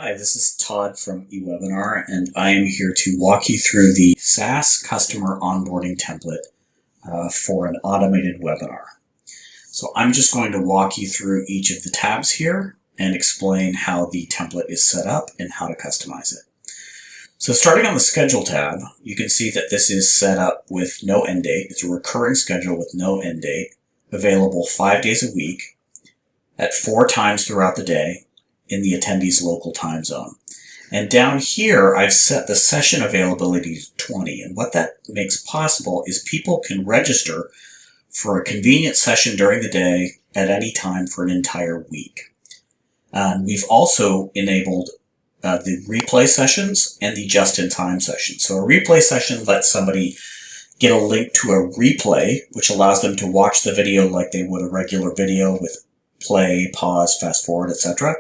Hi, this is Todd from eWebinar, and I am here to walk you through the SaaS Customer Onboarding template for an automated webinar. So I'm just going to walk you through each of the tabs here and explain how the template is set up and how to customize it. So starting on the Schedule tab, you can see that this is set up with no end date. It's a recurring schedule with no end date, available 5 days a week at 4 times throughout the day, in the attendee's local time zone. And down here, I've set the session availability to 20. And what that makes possible is people can register for a convenient session during the day at any time for an entire week. We've also enabled the replay sessions and the just-in-time session. So a replay session lets somebody get a link to a replay, which allows them to watch the video like they would a regular video with play, pause, fast forward, etc.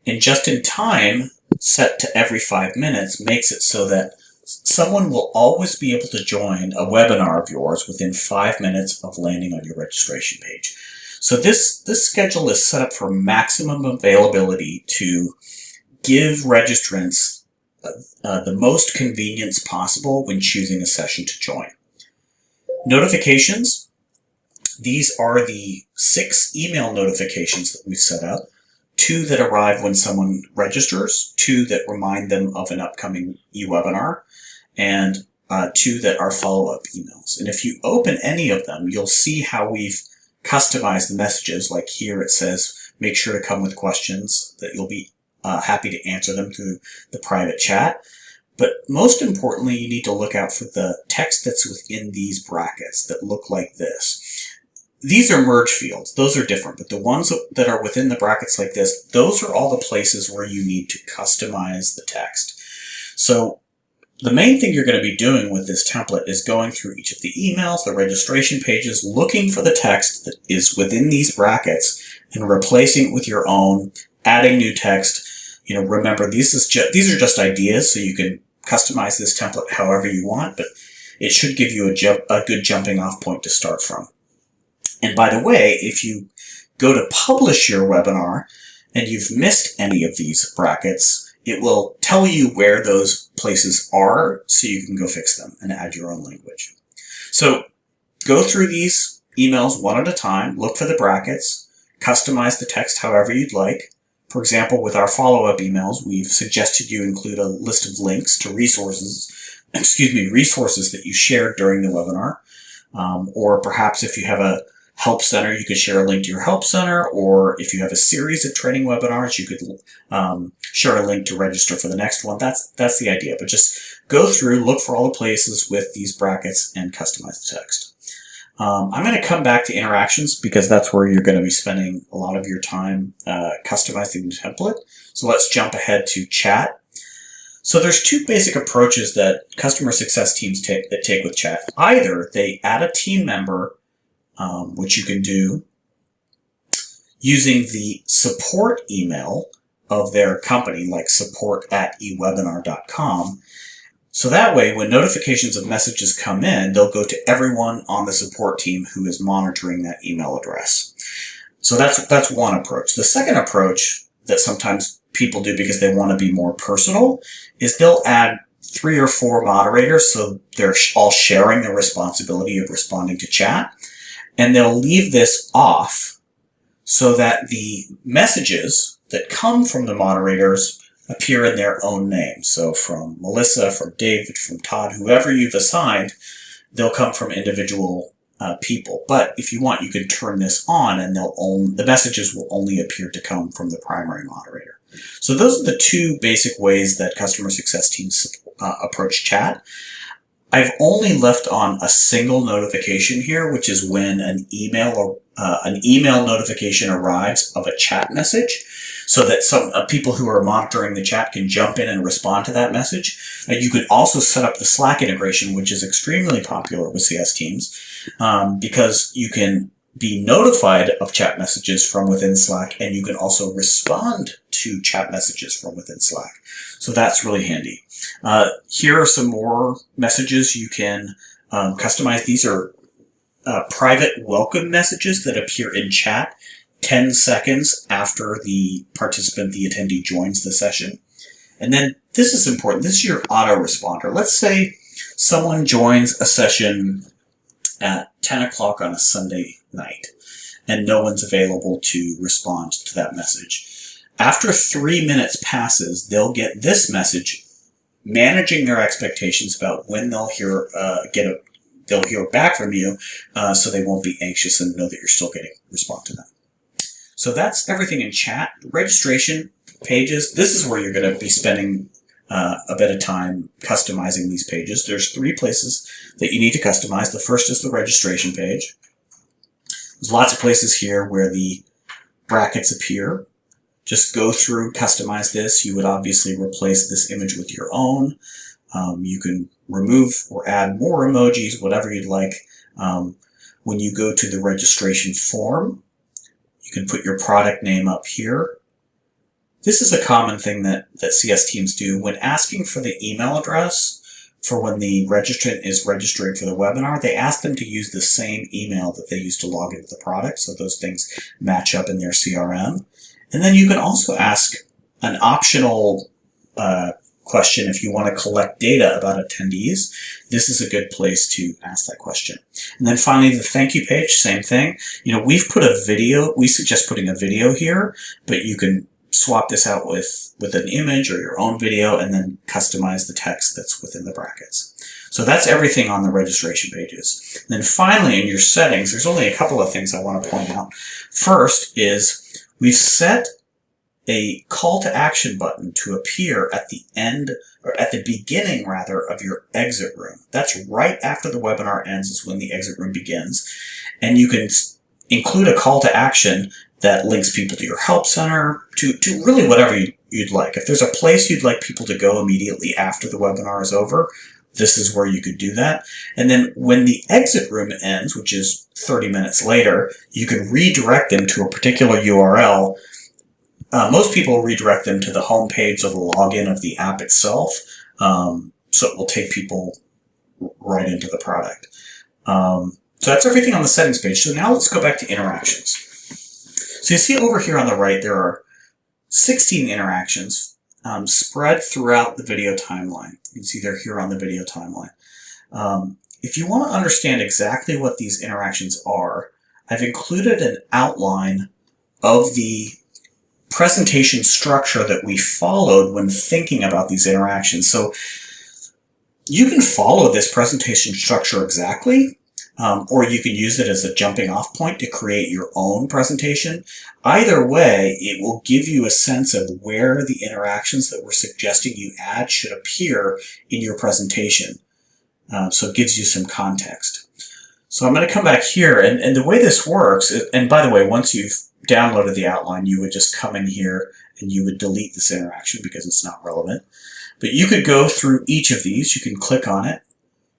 And just in time, set to every 5 minutes, makes it so that someone will always be able to join a webinar of yours within 5 minutes of landing on your registration page. So this schedule is set up for maximum availability to give registrants the most convenience possible when choosing a session to join. Notifications. These are the 6 email notifications that we've set up. 2 that arrive when someone registers, 2 that remind them of an upcoming eWebinar, and 2 that are follow-up emails. And if you open any of them, you'll see how we've customized the messages. Like here it says, make sure to come with questions, that you'll be happy to answer them through the private chat. But most importantly, you need to look out for the text that's within these brackets that look like this. These are merge fields. Those are different, but the ones that are within the brackets like this, those are all the places where you need to customize the text. So the main thing you're going to be doing with this template is going through each of the emails, the registration pages, looking for the text that is within these brackets and replacing it with your own, adding new text. Remember, these are just ideas, so you can customize this template however you want, but it should give you a good jumping off point to start from. And by the way, if you go to publish your webinar and you've missed any of these brackets, it will tell you where those places are so you can go fix them and add your own language. So go through these emails one at a time, look for the brackets, customize the text however you'd like. For example, with our follow-up emails, we've suggested you include a list of links to resources that you shared during the webinar. Or perhaps if you have a help center, you could share a link to your help center, or if you have a series of training webinars, you could share a link to register for the next one. That's the idea. But just go through, look for all the places with these brackets, and customize the text. I'm going to come back to interactions because that's where you're going to be spending a lot of your time customizing the template. So let's jump ahead to chat. So there's 2 basic approaches that customer success teams take with chat. Either they add a team member, which you can do using the support email of their company, like support@ewebinar.com. So that way, when notifications of messages come in, they'll go to everyone on the support team who is monitoring that email address. So that's one approach. The second approach that sometimes people do because they want to be more personal is they'll add 3 or 4 moderators, so they're all sharing the responsibility of responding to chat. And they'll leave this off so that the messages that come from the moderators appear in their own name. So from Melissa, from David, from Todd, whoever you've assigned, they'll come from individual people. But if you want, you can turn this on and the messages will only appear to come from the primary moderator. So those are the 2 basic ways that customer success teams approach chat. I've only left on a single notification here, which is when an email notification arrives of a chat message, so that some people who are monitoring the chat can jump in and respond to that message. You could also set up the Slack integration, which is extremely popular with CS teams, because you can be notified of chat messages from within Slack, and you can also respond to chat messages from within Slack. So that's really handy. Here are some more messages you can customize. These are private welcome messages that appear in chat 10 seconds after the participant, the attendee, joins the session. And then this is important. This is your autoresponder. Let's say someone joins a session at 10 o'clock on a Sunday night, and no one's available to respond to that message. After 3 minutes passes, they'll get this message managing their expectations about when they'll hear back from you, so they won't be anxious and know that you're still getting respond to them. So that's everything in chat. Registration pages, this is where you're going to be spending a bit of time customizing these pages. There's 3 places that you need to customize. The first is the registration page. There's lots of places here where the brackets appear. Just go through, customize this. You would obviously replace this image with your own. You can remove or add more emojis, whatever you'd like. When you go to the registration form, you can put your product name up here. This is a common thing that CS teams do. When asking for the email address for when the registrant is registering for the webinar, they ask them to use the same email that they use to log into the product, so those things match up in their CRM. And then you can also ask an optional question if you want to collect data about attendees. This is a good place to ask that question. And then finally, the thank you page, same thing. We've put a video, we suggest putting a video here, but you can swap this out with an image or your own video and then customize the text that's within the brackets. So that's everything on the registration pages. And then finally, in your settings, there's only a couple of things I want to point out. First is we've set a call to action button to appear at the end, or at the beginning rather, of your exit room. That's right after the webinar ends is when the exit room begins. And you can include a call to action that links people to your help center, to really whatever you'd like. If there's a place you'd like people to go immediately after the webinar is over, this is where you could do that. And then when the exit room ends, which is 30 minutes later, you can redirect them to a particular URL. Most people redirect them to the home page of the login of the app itself, so it will take people right into the product. So that's everything on the settings page. So now let's go back to interactions. So you see over here on the right, there are 16 interactions spread throughout the video timeline. You can see they're here on the video timeline. If you want to understand exactly what these interactions are, I've included an outline of the presentation structure that we followed when thinking about these interactions. So you can follow this presentation structure exactly, or you can use it as a jumping off point to create your own presentation. Either way, it will give you a sense of where the interactions that we're suggesting you add should appear in your presentation. So it gives you some context. So I'm going to come back here, and the way this works, and by the way, once you've downloaded the outline, you would just come in here and you would delete this interaction because it's not relevant. But you could go through each of these. You can click on it.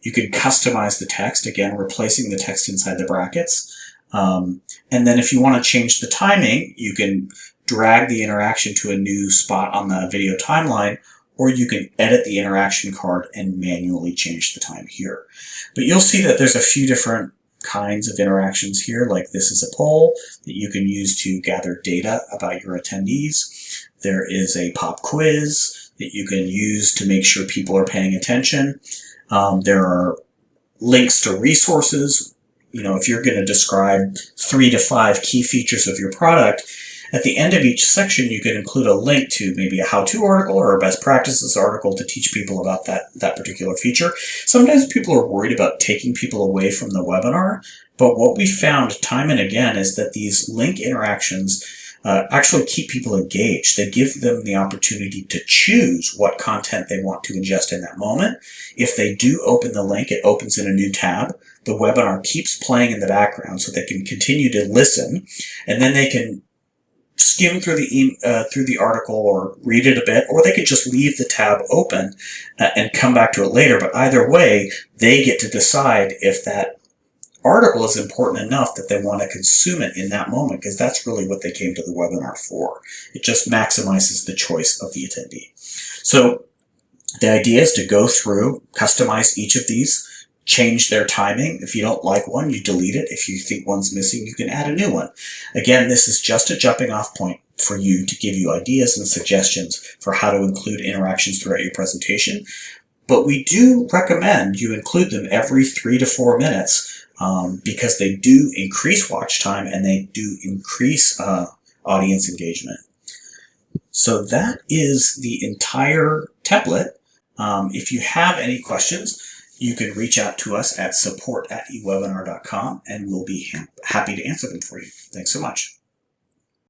You can customize the text, again, replacing the text inside the brackets. And then if you want to change the timing, you can drag the interaction to a new spot on the video timeline, or you can edit the interaction card and manually change the time here. But you'll see that there's a few different kinds of interactions here, like this is a poll that you can use to gather data about your attendees. There is a pop quiz that you can use to make sure people are paying attention. There are links to resources. If you're going to describe 3 to 5 key features of your product, at the end of each section, you can include a link to maybe a how-to article or a best practices article to teach people about that particular feature. Sometimes people are worried about taking people away from the webinar, but what we found time and again is that these link interactions actually keep people engaged. They give them the opportunity to choose what content they want to ingest in that moment. If they do open the link, it opens in a new tab. The webinar keeps playing in the background so they can continue to listen, and then they can skim through the article or read it a bit, or they could just leave the tab open and come back to it later. But either way, they get to decide if that article is important enough that they want to consume it in that moment, because that's really what they came to the webinar for. It just maximizes the choice of the attendee. So the idea is to go through, customize each of these, change their timing. If you don't like one, you delete it. If you think one's missing, you can add a new one. Again, this is just a jumping off point for you to give you ideas and suggestions for how to include interactions throughout your presentation. But we do recommend you include them every 3 to 4 minutes because they do increase watch time and they do increase audience engagement. So that is the entire template. If you have any questions, you can reach out to us at support@ewebinar.com and we'll be happy to answer them for you. Thanks so much.